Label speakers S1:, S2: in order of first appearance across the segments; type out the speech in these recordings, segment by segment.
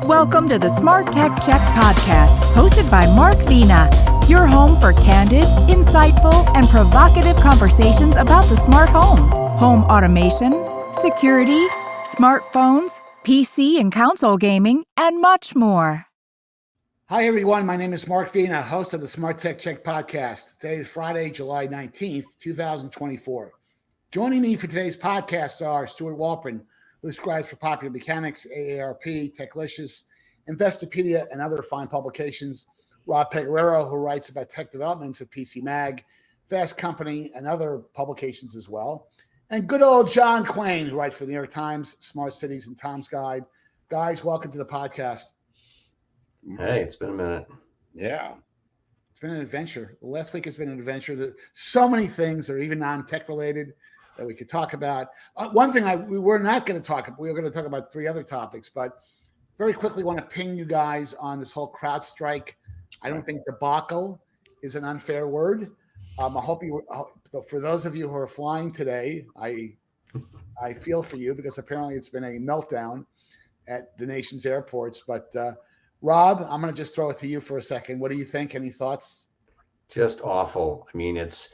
S1: Welcome to the SmartTechCheck Podcast, hosted by Mark Vina, your home for candid, insightful, and provocative conversations about the smart home automation, security, smartphones, PC and console gaming, and much more.
S2: Hi, everyone. My name is Mark Vina, host of the SmartTechCheck Podcast. Today is Friday, July 19th, 2024. Joining me for today's podcast are Stewart Wolpin, who scribes for Popular Mechanics, AARP, Techlicious, Investopedia, and other fine publications. Rob Pegoraro, who writes about tech developments at PC Mag, Fast Company, and other publications as well. And good old John Quain, who writes for the New York Times, Smart Cities, and Tom's Guide. Guys, welcome to the podcast.
S3: Hey, it's been a minute.
S2: Yeah. It's been an adventure. The last week has been an adventure. There's so many things that are even non-tech related that we could talk about. One thing we were not going to talk about, we were going to talk about three other topics, but very quickly want to ping you guys on this whole CrowdStrike. I don't think debacle is an unfair word. I hope for those of you who are flying today, I feel for you because apparently it's been a meltdown at the nation's airports. But Rob, I'm going to just throw it to you for a second. What do you think? Any thoughts?
S3: Just awful. I mean, it's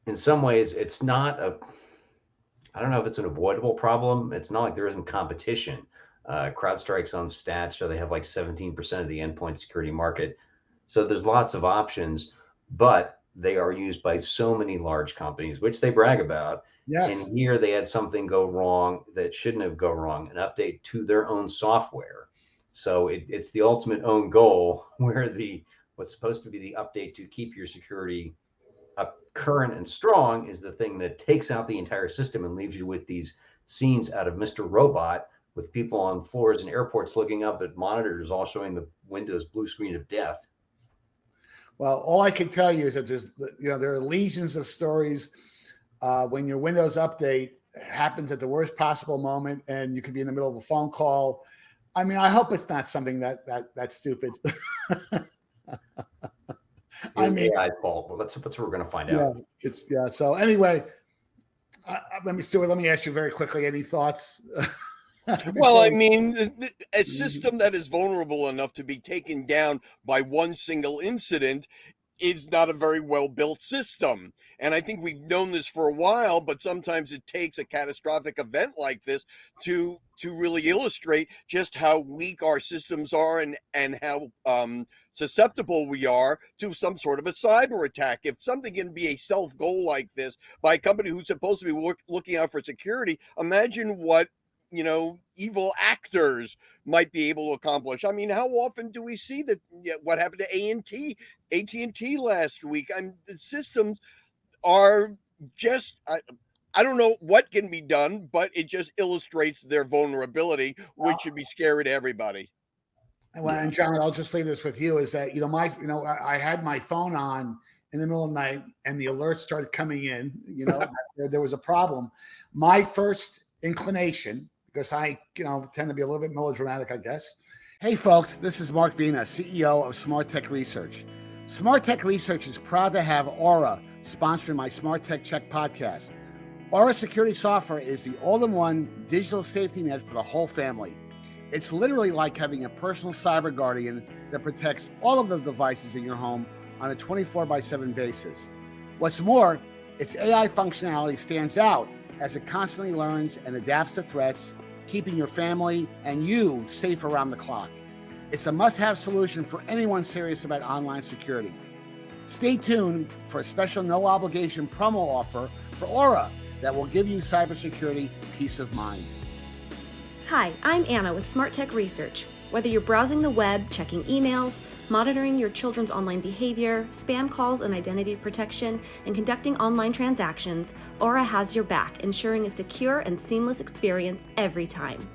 S3: in some ways, it's not I don't know if it's an avoidable problem. It's not like there isn't competition. CrowdStrike's on stats show they have like 17% of the endpoint security market. So there's lots of options, but they are used by so many large companies, which they brag about.
S2: Yes.
S3: And here they had something go wrong that shouldn't have gone wrong, an update to their own software. So it's the ultimate own goal where what's supposed to be the update to keep your security up current and strong is the thing that takes out the entire system and leaves you with these scenes out of Mr. Robot with people on floors and airports looking up at monitors all showing the Windows blue screen of death.
S2: Well, all I can tell you is that there are legions of stories when your Windows update happens at the worst possible moment and you could be in the middle of a phone call. I mean, I hope it's not something that's stupid.
S3: I mean, AI's fault. Well, that's what we're going to find out.
S2: So anyway, let me ask you very quickly. Any thoughts?
S4: Well, I mean, a system that is vulnerable enough to be taken down by one single incident is not a very well-built system. And I think we've known this for a while, but sometimes it takes a catastrophic event like this to really illustrate just how weak our systems are and how susceptible we are to some sort of a cyber attack. If something can be a self-goal like this by a company who's supposed to be looking out for security, imagine what evil actors might be able to accomplish. I mean, how often do we see that? What happened to AT&T last week? The systems are just, I don't know what can be done, but it just illustrates their vulnerability, which should be scary to everybody.
S2: Well, and John, I'll just leave this with you is that, I had my phone on in the middle of the night and the alerts started coming in, there was a problem. My first inclination, because I, tend to be a little bit melodramatic, I guess. Hey, folks, this is Mark Vina, CEO of Smart Tech Research. Smart Tech Research is proud to have Aura sponsoring my Smart Tech Check podcast. Aura security software is the all-in-one digital safety net for the whole family. It's literally like having a personal cyber guardian that protects all of the devices in your home on a 24/7 basis. What's more, its AI functionality stands out as it constantly learns and adapts to threats, keeping your family and you safe around the clock. It's a must-have solution for anyone serious about online security. Stay tuned for a special no-obligation promo offer for Aura that will give you cybersecurity peace of mind.
S5: Hi, I'm Anna with Smart Tech Research. Whether you're browsing the web, checking emails, monitoring your children's online behavior, spam calls and identity protection, and conducting online transactions, Aura has your back, ensuring a secure and seamless experience every time.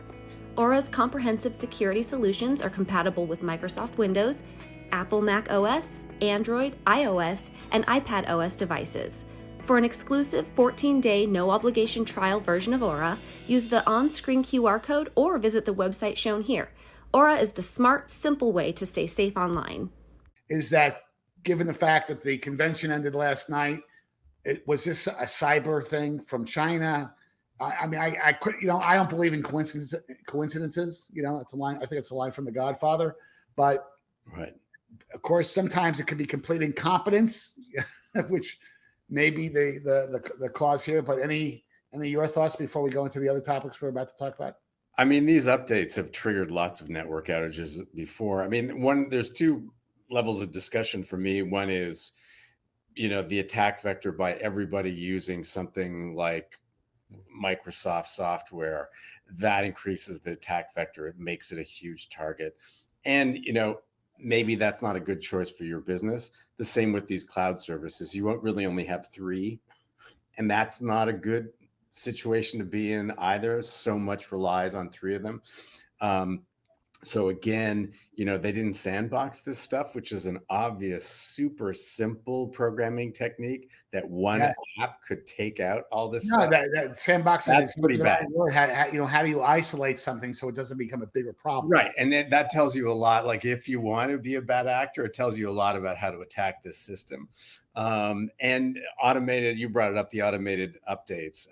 S5: Aura's comprehensive security solutions are compatible with Microsoft Windows, Apple Mac OS, Android, iOS, and iPad OS devices. For an exclusive 14-day no-obligation trial version of Aura, use the on-screen QR code or visit the website shown here. Aura is the smart, simple way to stay safe online.
S2: Is that, given the fact that the convention ended last night, was this a cyber thing from China? I mean, I could, I don't believe in coincidences. It's a line. I think it's a line from The Godfather. But
S6: right,
S2: of course, sometimes it could be complete incompetence, which may be the cause here. But any of your thoughts before we go into the other topics we're about to talk about?
S6: I mean, these updates have triggered lots of network outages before. I mean, there's two levels of discussion for me. One is, the attack vector by everybody using something like Microsoft software. That increases the attack vector. It makes it a huge target. And, maybe that's not a good choice for your business. The same with these cloud services. You won't really only have 3, and that's not a good situation to be in either. So much relies on 3 of them. So again, they didn't sandbox this stuff, which is an obvious, super simple programming technique that one app could take out all this stuff.
S2: That sandboxing
S6: That's pretty bad.
S2: How do you isolate something so it doesn't become a bigger problem?
S6: Right. And that tells you a lot. Like if you want to be a bad actor, it tells you a lot about how to attack this system. And automated, you brought it up, the automated updates,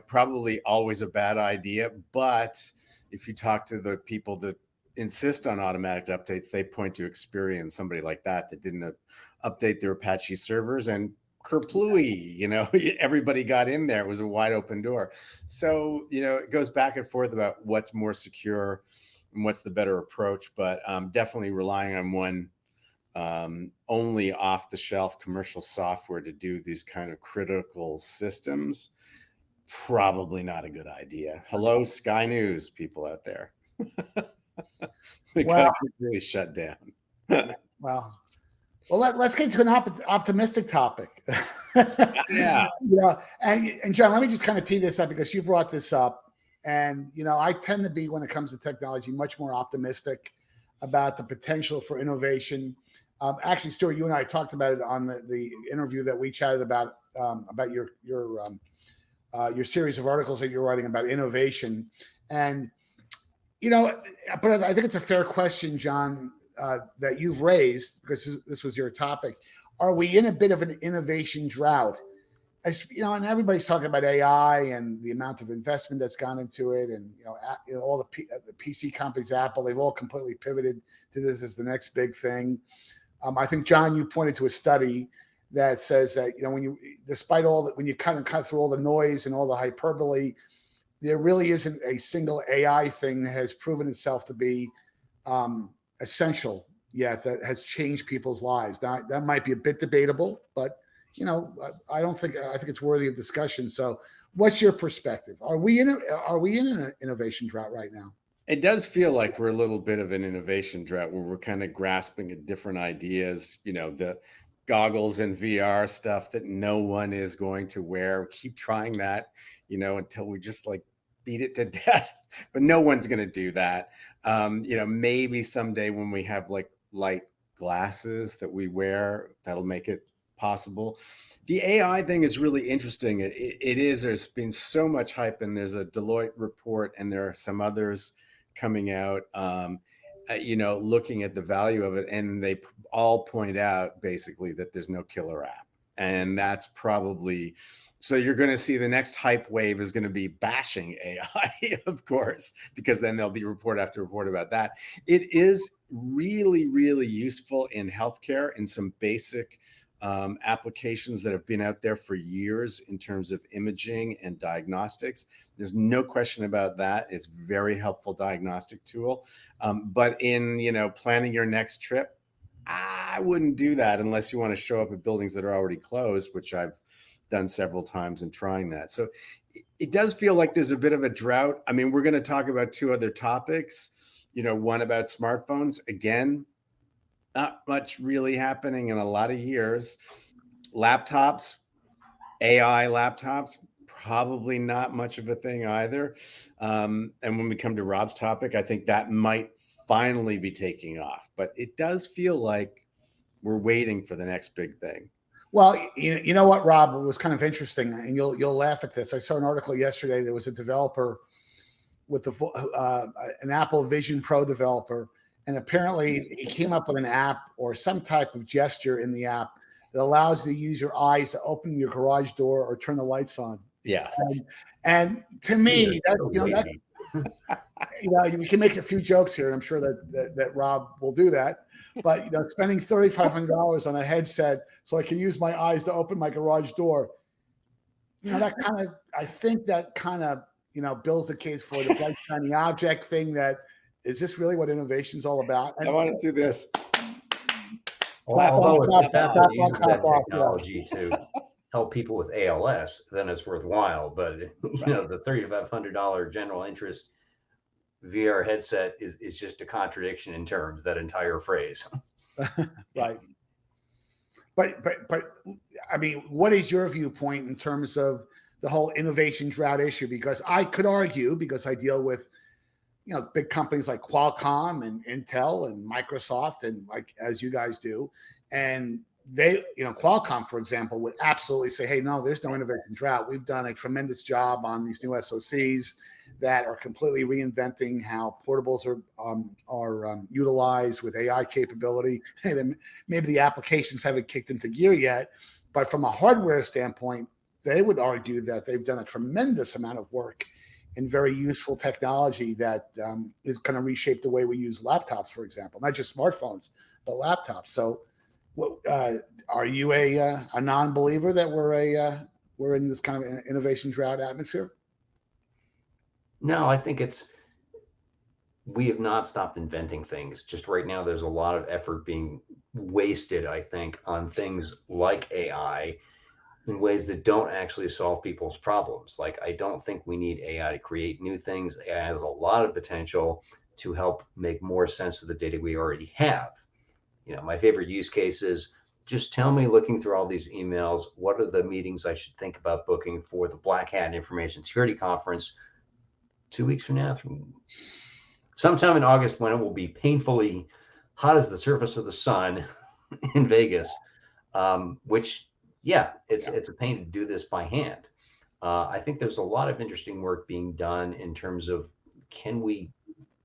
S6: probably always a bad idea, but if you talk to the people that insist on automatic updates, they point to experience, somebody like that didn't update their Apache servers, and kerplooey, everybody got in there. It was a wide open door. So, it goes back and forth about what's more secure and what's the better approach, but definitely relying on one only off the shelf commercial software to do these kind of critical systems. Probably not a good idea. Hello, Sky News people out there. They got to really shut down.
S2: Well, let's get to an optimistic topic.
S6: Yeah.
S2: And John, let me just kind of tee this up because you brought this up. And, I tend to be, when it comes to technology, much more optimistic about the potential for innovation. Stewart, you and I talked about it on the interview that we chatted about your series of articles that you're writing about innovation. And, but I think it's a fair question, John, that you've raised, because this was your topic. Are we in a bit of an innovation drought? And everybody's talking about AI and the amount of investment that's gone into it. And, all the PC companies, Apple, they've all completely pivoted to this as the next big thing. I think, John, you pointed to a study that says that, despite all that, when you kind of cut through all the noise and all the hyperbole, there really isn't a single AI thing that has proven itself to be essential yet, that has changed people's lives. Now, that might be a bit debatable, but, I think it's worthy of discussion. So what's your perspective? Are we in an innovation drought right now?
S6: It does feel like we're a little bit of an innovation drought where we're kind of grasping at different ideas, the goggles and VR stuff that no one is going to wear. Keep trying that, until we just beat it to death, but no one's going to do that. Maybe someday when we have light glasses that we wear, that'll make it possible. The AI thing is really interesting. It is, there's been so much hype, and there's a Deloitte report and there are some others coming out, looking at the value of it. And they all point out basically that there's no killer app. And that's probably, so you're going to see the next hype wave is going to be bashing AI, of course, because then there'll be report after report about that. It is really, really useful in healthcare in some basic applications that have been out there for years in terms of imaging and diagnostics. There's no question about that. It's a very helpful diagnostic tool. But in, planning your next trip, I wouldn't do that unless you want to show up at buildings that are already closed, which I've done several times in trying that. So it does feel like there's a bit of a drought. I mean, we're going to talk about 2 other topics, one about smartphones. Again, not much really happening in a lot of years. Laptops, AI laptops, probably not much of a thing either. And when we come to Rob's topic, I think that might finally be taking off. But it does feel like we're waiting for the next big thing.
S2: Well, you know what, Rob, was kind of interesting, and you'll laugh at this. I saw an article yesterday. There was a developer with an Apple Vision Pro developer. And apparently he came up with an app or some type of gesture in the app that allows you to use your eyes to open your garage door or turn the lights on.
S6: Yeah.
S2: And to me,
S3: Yeah,
S2: that we can make a few jokes here, and I'm sure that Rob will do that. But spending $3,500 on a headset so I can use my eyes to open my garage door, that kind of, I think that kind of builds the case for the bright shiny object thing. That is this really what innovation is all about?
S6: I want to do this.
S3: Although if Apple uses that technology to help people with ALS, then it's worthwhile. But the $3,500 general interest VR headset is just a contradiction in terms, that entire phrase.
S2: Right. But I mean, what is your viewpoint in terms of the whole innovation drought issue? Because I could argue, because I deal with big companies like Qualcomm and Intel and Microsoft, and like as you guys do, and they, Qualcomm, for example, would absolutely say, hey, no, there's no innovation drought. We've done a tremendous job on these new SoCs that are completely reinventing how portables are utilized with AI capability. Maybe the applications haven't kicked into gear yet, but from a hardware standpoint, they would argue that they've done a tremendous amount of work in very useful technology that is going to reshape the way we use laptops, for example, not just smartphones, but laptops. So, are you a non-believer that we're in this kind of innovation drought atmosphere?
S3: No, I think we have not stopped inventing things. Just right now, there's a lot of effort being wasted, I think, on things like AI in ways that don't actually solve people's problems. Like, I don't think we need AI to create new things. AI has a lot of potential to help make more sense of the data we already have. My favorite use case is, just tell me, looking through all these emails, what are the meetings I should think about booking for the Black Hat Information Security Conference 2 weeks from now, sometime in August, when it will be painfully hot as the surface of the sun in Vegas, which, it's a pain to do this by hand. I think there's a lot of interesting work being done in terms of, can we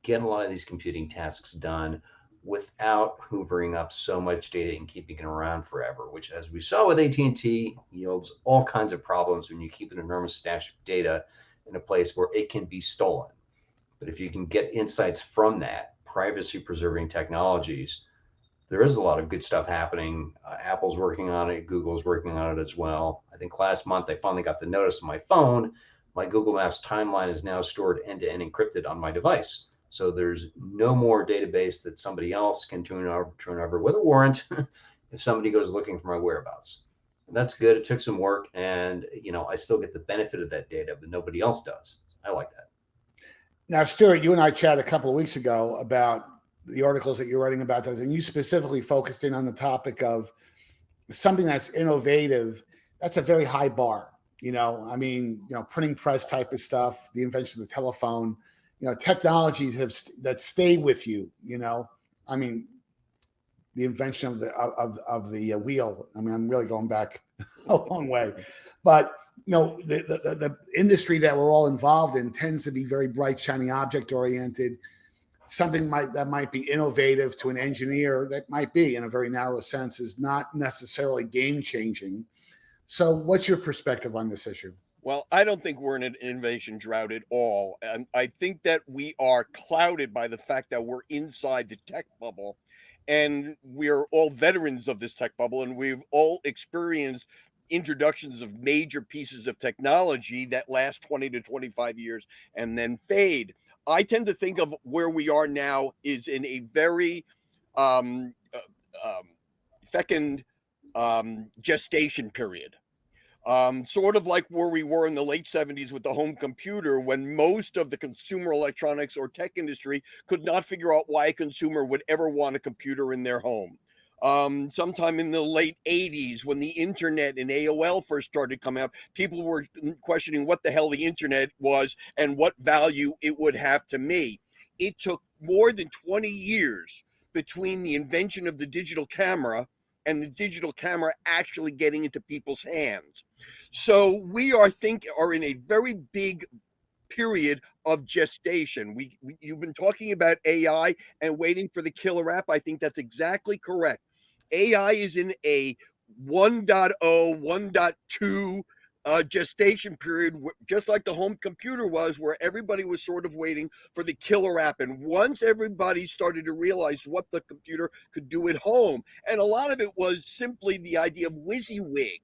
S3: get a lot of these computing tasks done without hoovering up so much data and keeping it around forever, which, as we saw with AT&T, yields all kinds of problems when you keep an enormous stash of data in a place where it can be stolen. But if you can get insights from that, privacy preserving technologies, there is a lot of good stuff happening. Apple's working on it. Google's working on it as well. I think last month I finally got the notice on my phone. My Google Maps timeline is now stored end-to-end encrypted on my device. So there's no more database that somebody else can turn over with a warrant if somebody goes looking for my whereabouts. That's good. It took some work, and I still get the benefit of that data, but nobody else does. I like that.
S2: Now, Stewart, you and I chatted a couple of weeks ago about the articles that you're writing about those, and you specifically focused in on the topic of something that's innovative. That's a very high bar. Printing press type of stuff, the invention of the telephone, technologies that stay with you. The invention of the wheel. I'm really going back a long way, but the industry that we're all involved in tends to be very bright, shiny, object oriented. Something that might be innovative to an engineer, that might be, in a very narrow sense, is not necessarily game changing. So, what's your perspective on this issue?
S4: Well, I don't think we're in an innovation drought at all. And I think that we are clouded by the fact that we're inside the tech bubble, and we're all veterans of this tech bubble, and we've all experienced introductions of major pieces of technology that last 20 to 25 years and then fade. I tend to think of where we are now is in a very fecund gestation period. Sort of like where we were in the late 70s with the home computer, when most of the consumer electronics or tech industry could not figure out why a consumer would ever want a computer in their home. Sometime in the late 80s, when the internet and AOL first started coming up, people were questioning what the hell the internet was and what value it would have to me. It took more than 20 years between the invention of the digital camera and the digital camera actually getting into people's hands. So we are in a very big period of gestation. You've been talking about AI and waiting for the killer app. I think that's exactly correct. AI is in a 1.0, 1.2 gestation period, just like the home computer was, where everybody was sort of waiting for the killer app. And once everybody started to realize what the computer could do at home, and a lot of it was simply the idea of WYSIWYG,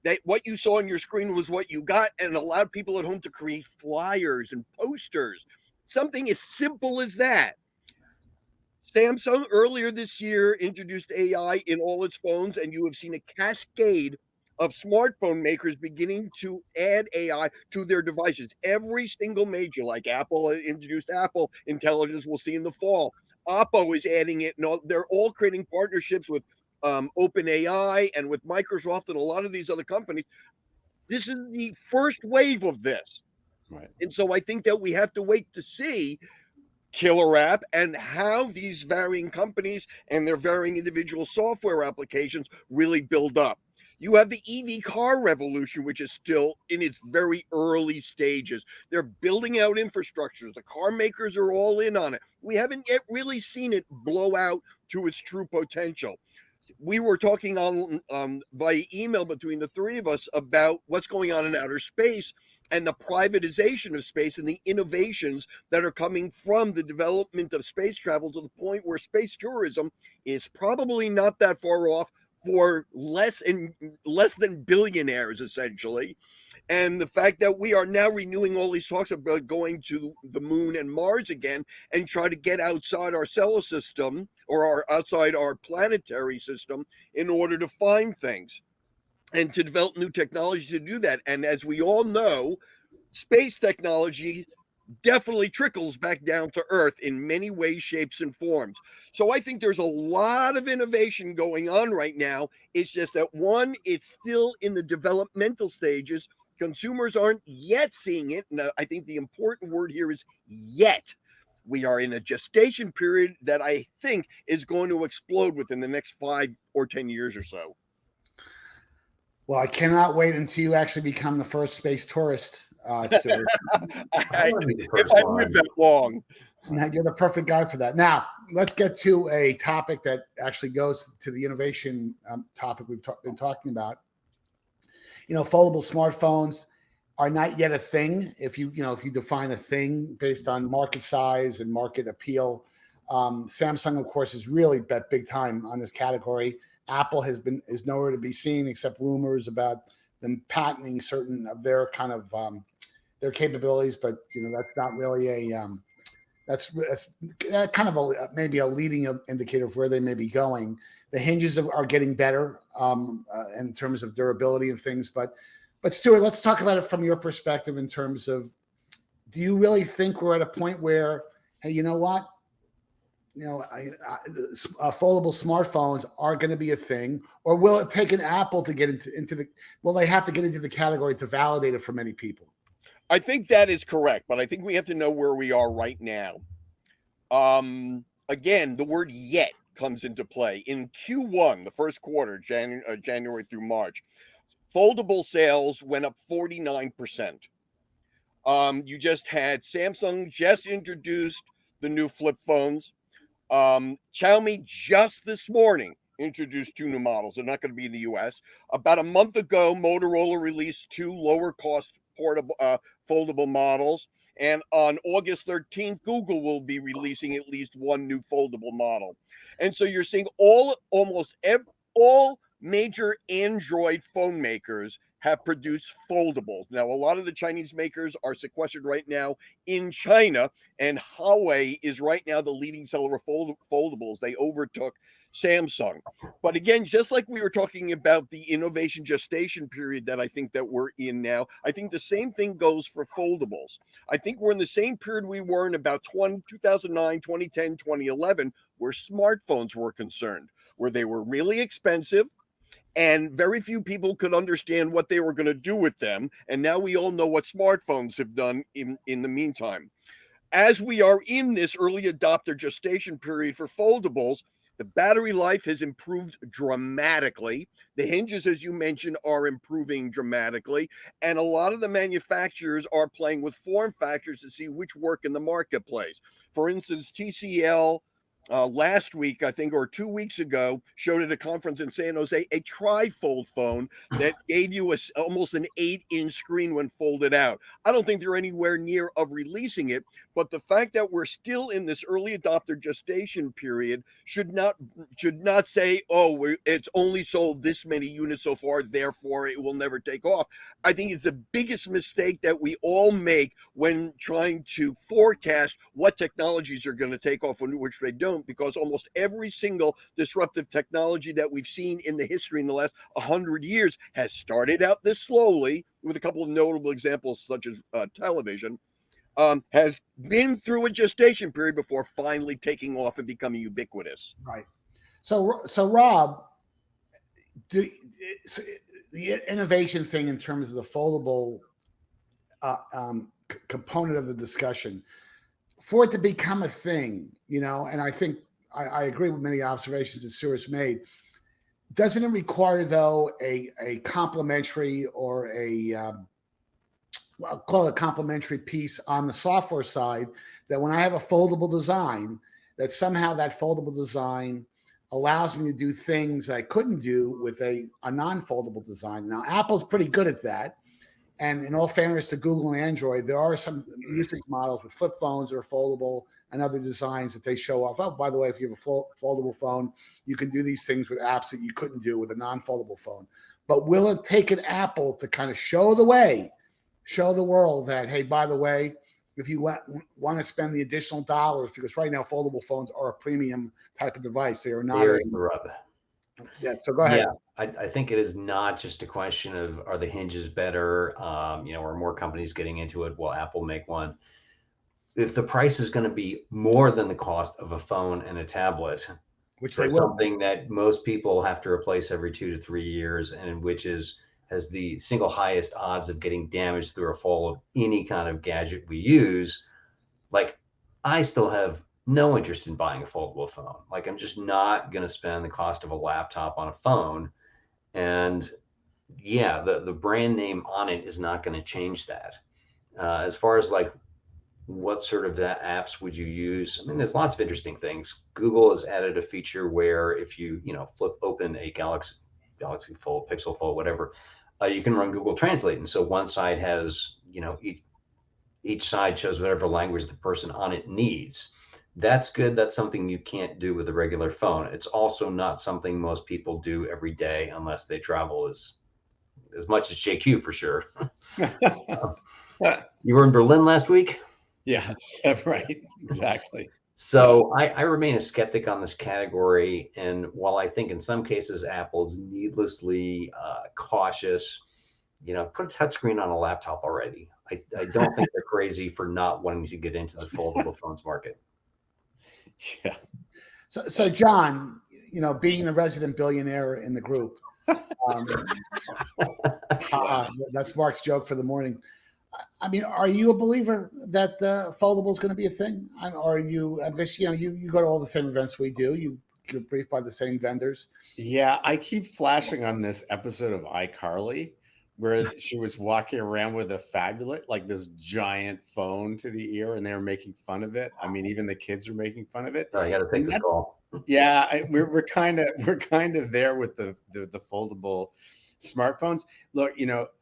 S4: that what you saw on your screen was what you got, and allowed people at home to create flyers and posters. Something as simple as that. Samsung earlier this year introduced AI in all its phones, and you have seen a cascade of smartphone makers beginning to add AI to their devices. Every single major, like Apple introduced Apple Intelligence, we'll see in the fall. Oppo is adding it. No, they're all creating partnerships with OpenAI and with Microsoft and a lot of these other companies. This is the first wave of this.
S6: Right.
S4: And so I think that we have to wait to see killer app and how these varying companies and their varying individual software applications really build up. You have the EV car revolution, which is still in its very early stages. They're building out infrastructures. The car makers are all in on it. We haven't yet really seen it blow out to its true potential. We were talking on by email between the three of us about what's going on in outer space and the privatization of space and the innovations that are coming from the development of space travel, to the point where space tourism is probably not that far off for less than billionaires, essentially. And the fact that we are now renewing all these talks about going to the moon and Mars again and try to get outside our solar system or outside our planetary system in order to find things and to develop new technology to do that. And as we all know, space technology definitely trickles back down to Earth in many ways, shapes, and forms. So I think there's a lot of innovation going on right now. It's just that, one, it's still in the developmental stages. Consumers aren't yet seeing it. And I think the important word here is yet. We are in a gestation period that I think is going to explode within the next 5 or 10 years or so.
S2: Well, I cannot wait until you actually become the first space tourist, Stewart.
S4: If I live that long.
S2: Now, you're the perfect guy for that. Now, let's get to a topic that actually goes to the innovation topic we've been talking about. Foldable smartphones are not yet a thing. If you define a thing based on market size and market appeal, Samsung, of course, has really bet big time on this category. Apple is nowhere to be seen except rumors about them patenting certain of their kind of their capabilities, but that's not really that's kind of maybe a leading indicator of where they may be going. The hinges are getting better in terms of durability and things, but Stewart, let's talk about it from your perspective in terms of, do you really think we're at a point where, hey, you know what? Foldable smartphones are going to be a thing, or will it take an Apple to get into the? Will they have to get into the category to validate it for many people?
S4: I think that is correct, but I think we have to know where we are right now. Again, the word "yet" comes into play in Q1, the first quarter, January through March. Foldable sales went up 49%. You just had Samsung just introduced the new flip phones. Xiaomi just this morning introduced 2 new models. They're not going to be in the US. About a month ago, Motorola released 2 lower cost portable foldable models. And on August 13th, Google will be releasing at least 1 new foldable model. And so you're seeing almost all major Android phone makers have produced foldables. Now, a lot of the Chinese makers are sequestered right now in China, and Huawei is right now the leading seller of foldables. They overtook Samsung. But again, just like we were talking about the innovation gestation period that I think that we're in now, I think the same thing goes for foldables. I think we're in the same period we were in about 2009, 2010, 2011, where smartphones were concerned, where they were really expensive, and very few people could understand what they were going to do with them. And now we all know what smartphones have done in the meantime. As we are in this early adopter gestation period for foldables, the battery life has improved dramatically. The hinges, as you mentioned, are improving dramatically. And a lot of the manufacturers are playing with form factors to see which work in the marketplace. For instance, TCL last week, I think, or 2 weeks ago, showed at a conference in San Jose a tri-fold phone that gave you almost an 8-inch screen when folded out. I don't think they're anywhere near of releasing it, but the fact that we're still in this early adopter gestation period should not say, oh, it's only sold this many units so far, therefore it will never take off. I think it's the biggest mistake that we all make when trying to forecast what technologies are going to take off and which they don't, because almost every single disruptive technology that we've seen in the history in the last 100 years has started out this slowly, with a couple of notable examples such as television, has been through a gestation period before finally taking off and becoming ubiquitous.
S2: Right. So Rob, the innovation thing in terms of the foldable component of the discussion, for it to become a thing, and I think I agree with many observations that Stewart's made. Doesn't it require, though, a complementary or I'll call it a complementary piece on the software side, that when I have a foldable design, that somehow that foldable design allows me to do things I couldn't do with a non-foldable design? Now, Apple's pretty good at that. And in all fairness to Google and Android, there are some usage models with flip phones that are foldable and other designs that they show off. Oh, by the way, if you have a foldable phone, you can do these things with apps that you couldn't do with a non-foldable phone. But will it take an Apple to kind of show the world that, hey, by the way, if you want to spend the additional dollars, because right now foldable phones are a premium type of device. They are not. Yeah, so go ahead.
S3: Yeah, I think it is not just a question of, are the hinges better? Are more companies getting into it? Will Apple make one? If the price is going to be more than the cost of a phone and a tablet,
S2: which
S3: for something that most people have to replace every 2 to 3 years, and which has the single highest odds of getting damaged through a fall of any kind of gadget we use, like, I still have no interest in buying a foldable phone. Like, I'm just not going to spend the cost of a laptop on a phone. And yeah, the brand name on it is not going to change that. As far as like, what sort of apps would you use? I mean, there's lots of interesting things. Google has added a feature where if you, flip open a Galaxy Fold, Pixel Fold, whatever, you can run Google Translate. And so one side has, each side shows whatever language the person on it needs. That's good. That's something you can't do with a regular phone. It's also not something most people do every day unless they travel as much as JQ, for sure. You were in Berlin last week?
S6: Yeah, right. Exactly.
S3: So I remain a skeptic on this category. And while I think in some cases Apple's needlessly cautious, put a touchscreen on a laptop already. I don't think they're crazy for not wanting to get into the foldable phones market.
S6: Yeah.
S2: So John, being the resident billionaire in the group, that's Mark's joke for the morning. I mean, are you a believer that the foldable is going to be a thing? Or are you? I guess you go to all the same events we do. You get briefed by the same vendors.
S6: Yeah, I keep flashing on this episode of iCarly where she was walking around with a phablet, like this giant phone to the ear, and they were making fun of it. I mean, even the kids were making fun of it.
S3: I got to take this call.
S6: Yeah, we're kind of there with the foldable smartphones. Look,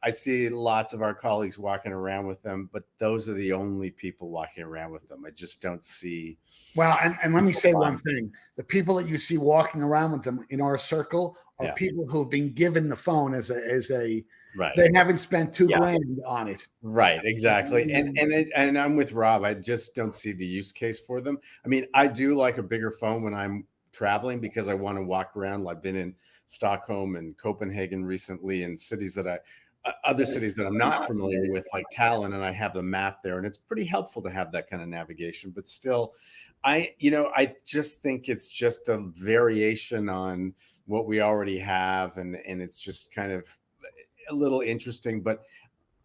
S6: I see lots of our colleagues walking around with them, but those are the only people walking around with them. I just don't see.
S2: Well, and let me say one thing: the people that you see walking around with them in our circle are people who have been given the phone as a. Right. They haven't spent $2,000 on it.
S6: Right, exactly. And I'm with Rob. I just don't see the use case for them. I mean, I do like a bigger phone when I'm traveling because I want to walk around. I've been in Stockholm and Copenhagen recently, and other cities that I'm not familiar with, like Tallinn, and I have the map there, and it's pretty helpful to have that kind of navigation. But still, I just think it's just a variation on what we already have, and it's just kind of a little interesting. But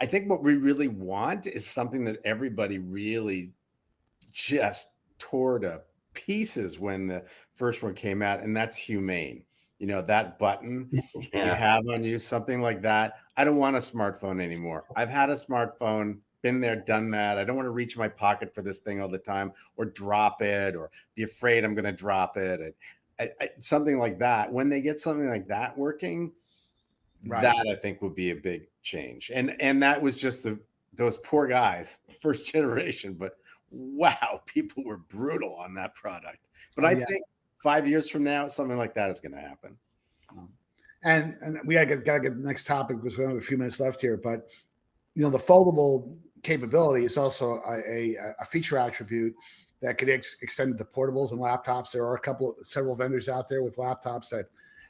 S6: I think what we really want is something that everybody really just tore to pieces when the first one came out, and that's humane. That button you have on you, something like that. I don't want a smartphone anymore. I've had a smartphone been there, done that. I don't want to reach my pocket for this thing all the time, or drop it, or be afraid I'm going to drop it. Something like that. When they get something like that working, that I think would be a big change. And that was just those poor guys, first generation. But wow, people were brutal on that product. But I think 5 years from now, something like that is going to happen.
S2: And we gotta get the next topic because we only have a few minutes left here. But the foldable capability is also a feature attribute that could extend to portables and laptops. There are several vendors out there with laptops that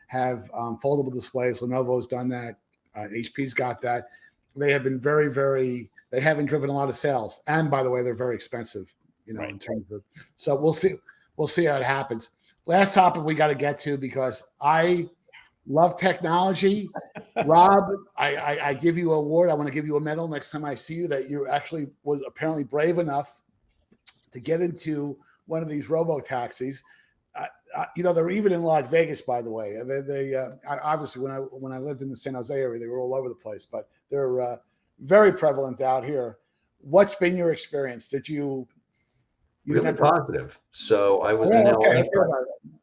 S2: have foldable displays. Lenovo's done that. HP's got that. They have been very, very. They haven't driven a lot of sales, and by the way, they're very expensive. In terms of. So we'll see. We'll see how it happens. Last topic we got to get to because I love technology. Rob, I give you an award. I want to give you a medal next time I see you that you actually was apparently brave enough to get into one of these robotaxis. They're even in Las Vegas, by the way. They obviously when I lived in the San Jose area, they were all over the place, but they're very prevalent out here. What's been your experience? Did you
S3: really positive? So I was in LA.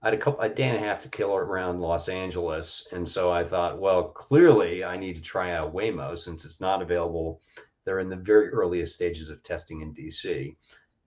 S3: I had a day and a half to kill around Los Angeles, and so I thought, well, clearly I need to try out Waymo since it's not available. They're in the very earliest stages of testing in DC,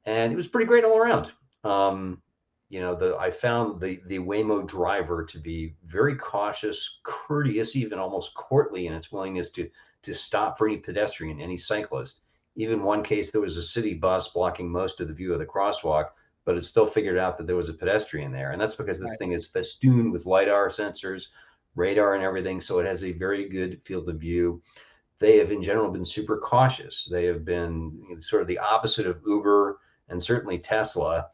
S3: and it was pretty great all around. I found the Waymo driver to be very cautious, courteous, even almost courtly in its willingness to stop for any pedestrian, any cyclist. Even one case, there was a city bus blocking most of the view of the crosswalk, but it still figured out that there was a pedestrian there. And that's because this thing is festooned with LiDAR sensors, radar and everything. So it has a very good field of view. They have in general been super cautious. They have been sort of the opposite of Uber and certainly Tesla,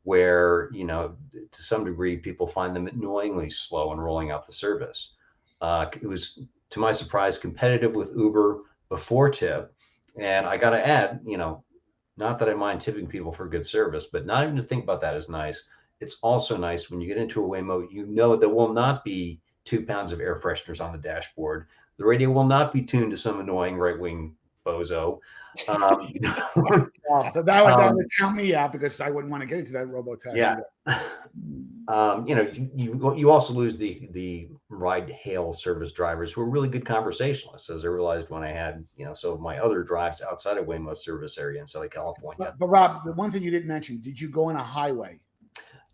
S3: where, to some degree, people find them annoyingly slow in rolling out the service. It was, to my surprise, competitive with Uber before tip. And I got to add, not that I mind tipping people for good service, but not even to think about that is nice. It's also nice when you get into a Waymo, there will not be 2 pounds of air fresheners on the dashboard. The radio will not be tuned to some annoying right-wing bozo.
S2: That would count me out because I wouldn't want to get into that robotaxi.
S3: Yeah. You also lose the ride hail service drivers who are really good conversationalists, as I realized when I had, some of my other drives outside of Waymo service area in Southern California.
S2: But Rob, the one thing you didn't mention, did you go on a highway?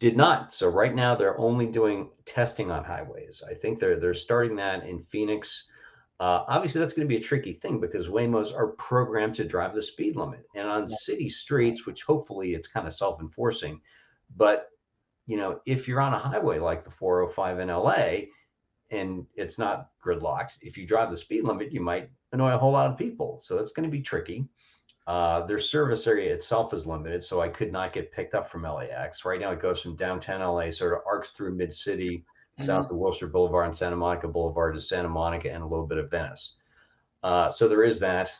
S3: Did not. So right now they're only doing testing on highways. I think they're starting that in Phoenix. Obviously, that's going to be a tricky thing because Waymos are programmed to drive the speed limit and on city streets, which hopefully it's kind of self-enforcing. But, if you're on a highway like the 405 in LA and it's not gridlocked, if you drive the speed limit, you might annoy a whole lot of people. So it's going to be tricky. Their service area itself is limited, so I could not get picked up from LAX. Right now, it goes from downtown LA, sort of arcs through mid-city, south of Wilshire Boulevard and Santa Monica Boulevard to Santa Monica and a little bit of Venice. So there is that.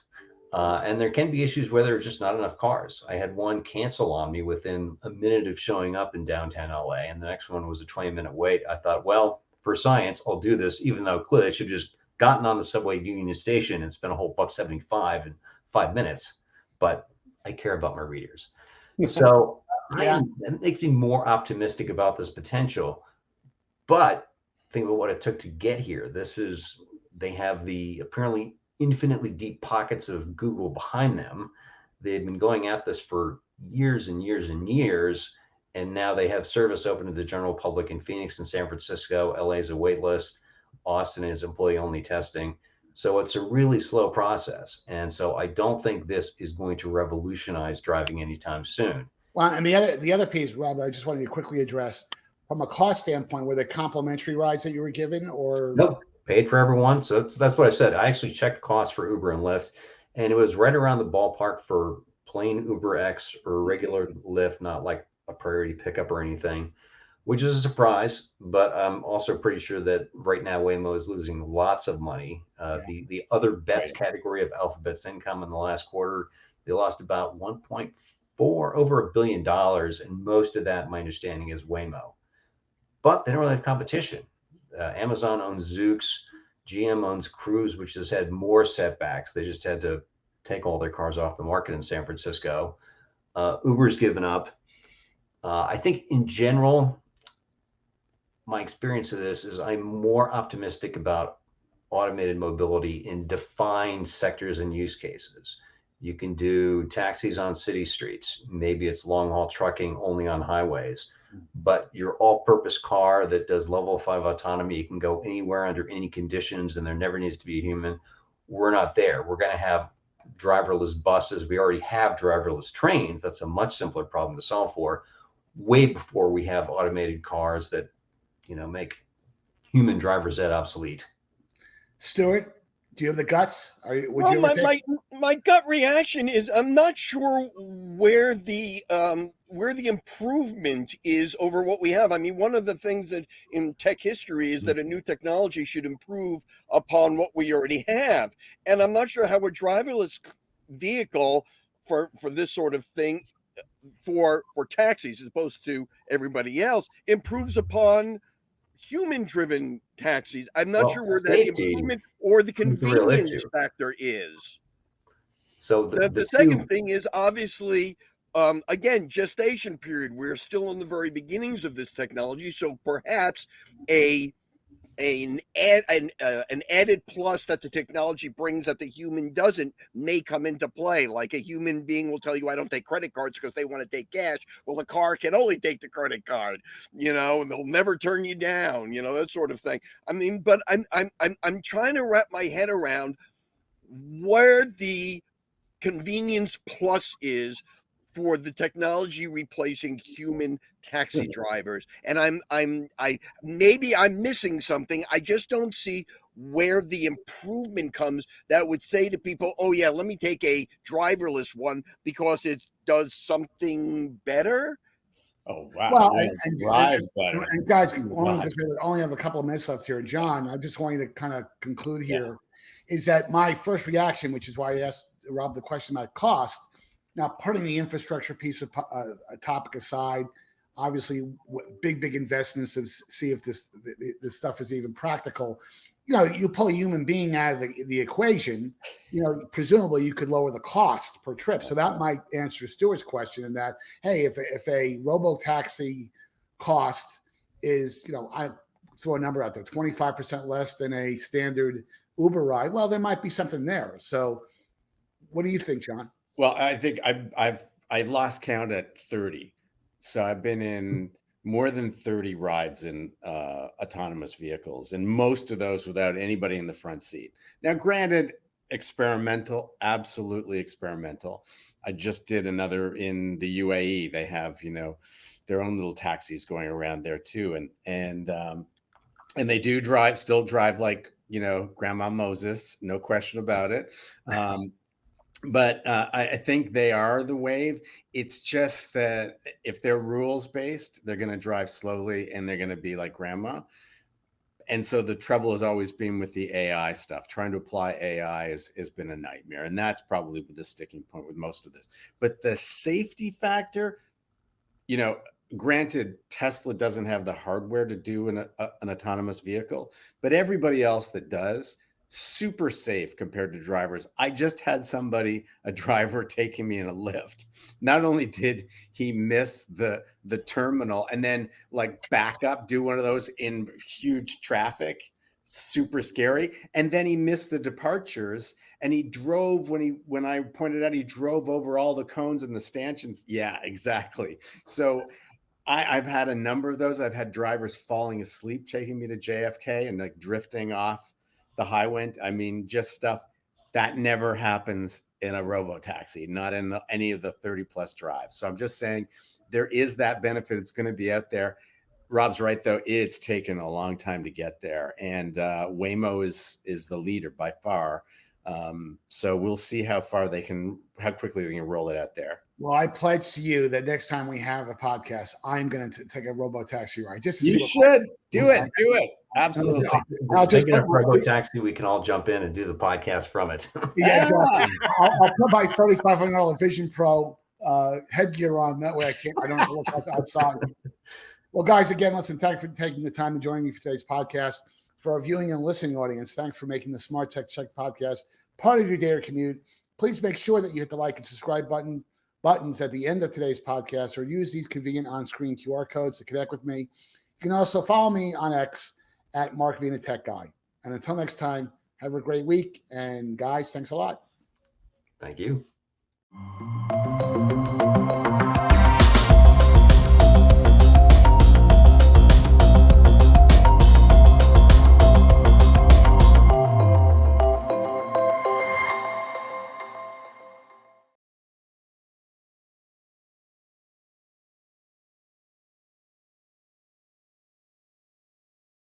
S3: And there can be issues where there's just not enough cars. I had one cancel on me within a minute of showing up in downtown LA, and the next one was a 20-minute wait. I thought, well, for science, I'll do this, even though clearly I should have just gotten on the subway Union Station and spent a whole $1.75 in 5 minutes. But I care about my readers. So it makes me more optimistic about this potential. But think about what it took to get here. They have the apparently infinitely deep pockets of Google behind them. They've been going at this for years and years and years. And now they have service open to the general public in Phoenix and San Francisco. LA is a wait list. Austin is employee only testing. So it's a really slow process. And so I don't think this is going to revolutionize driving anytime soon.
S2: Well, and the other piece, Rob, I just wanted to quickly address from a cost standpoint, were there complimentary rides that you were given or?
S3: Nope, paid for everyone. So that's what I said. I actually checked costs for Uber and Lyft, and it was right around the ballpark for plain Uber X or regular Lyft, not like a priority pickup or anything, which is a surprise. But I'm also pretty sure that right now Waymo is losing lots of money. The other bets category of Alphabet's income in the last quarter, they lost about 1.4 over $1 billion, and most of that, my understanding, is Waymo. But they don't really have competition. Amazon owns Zoox, GM owns Cruise, which has had more setbacks. They just had to take all their cars off the market in San Francisco. Uber's given up. I think in general, my experience of this is I'm more optimistic about automated mobility in defined sectors and use cases. You can do taxis on city streets. Maybe it's long haul trucking only on highways, but your all purpose car that does level 5 autonomy, you can go anywhere under any conditions and there never needs to be a human. We're not there. We're going to have driverless buses. We already have driverless trains. That's a much simpler problem to solve for, way before we have automated cars that, make human drivers ed obsolete.
S2: Stuart, do you have the guts?
S4: My gut reaction is I'm not sure where the improvement is over what we have. I mean, one of the things that in tech history is that a new technology should improve upon what we already have, and I'm not sure how a driverless vehicle for this sort of thing for taxis as opposed to everybody else improves upon human-driven taxis. I'm not sure where that improvement or the convenience factor is.
S3: So
S4: the second thing is obviously, again, gestation period. We're still in the very beginnings of this technology, so perhaps an added plus that the technology brings that the human doesn't may come into play. Like a human being will tell you, I don't take credit cards because they want to take cash. Well, the car can only take the credit card, and they'll never turn you down, that sort of thing. I mean, but I'm trying to wrap my head around where the convenience plus is for the technology replacing human taxi drivers. And maybe I'm missing something. I just don't see where the improvement comes that would say to people, oh yeah, let me take a driverless one because it does something better.
S6: Oh, wow.
S2: Well,
S6: drive better.
S2: And guys, because we only have a couple of minutes left here. John, I just want you to kind of conclude here, is that my first reaction, which is why I asked Rob the question about cost. Now, putting the infrastructure piece of a topic aside, obviously big investments to see if this stuff is even practical. You pull a human being out of the equation, presumably you could lower the cost per trip. So that might answer Stuart's question in that, hey, if a robotaxi cost is, I throw a number out there, 25% less than a standard Uber ride, well, there might be something there. So what do you think, John?
S6: Well, I think I lost count at 30. So I've been in more than 30 rides in autonomous vehicles, and most of those without anybody in the front seat. Now, granted, experimental, absolutely experimental. I just did another in the UAE. They have, their own little taxis going around there too. And they do still drive like, Grandma Moses, no question about it. But I think they are the wave. It's just that if they're rules based, they're going to drive slowly and they're going to be like grandma. And so the trouble has always been with the AI stuff. Trying to apply AI has been a nightmare. And that's probably the sticking point with most of this. But the safety factor, granted, Tesla doesn't have the hardware to do an autonomous vehicle, but everybody else that does, super safe compared to drivers. I just had a driver taking me in a lift. Not only did he miss the terminal and then like back up, do one of those in huge traffic, super scary. And then he missed the departures and he drove when I pointed out, he drove over all the cones and the stanchions. Yeah, exactly. So I've had a number of those. I've had drivers falling asleep, taking me to JFK and like drifting off the highway. I mean, just stuff that never happens in a robotaxi, not in any of the 30 plus drives. So I'm just saying there is that benefit. It's going to be out there. Rob's right, though. It's taken a long time to get there. And Waymo is the leader by far. So we'll see how quickly they can roll it out there.
S2: Well, I pledge to you that next time we have a podcast, I'm going to take a robotaxi ride. Just to
S6: you should do it. Absolutely.
S3: I'll just put a robotaxi. We can all jump in and do the podcast from it.
S2: Yeah, exactly. I'll put my $3,500 Vision Pro headgear on. That way I don't have to look outside. Well, guys, again, listen, thanks for taking the time and joining me for today's podcast. For our viewing and listening audience, thanks for making the SmartTechCheck Podcast part of your daily commute. Please please make sure that you hit the like and subscribe buttons at the end of today's podcast, or use these convenient on-screen QR codes to connect with me. You can also follow me on X at Mark Vina Tech Guy. And until next time, have a great week. And guys, thanks a lot.
S3: Thank you.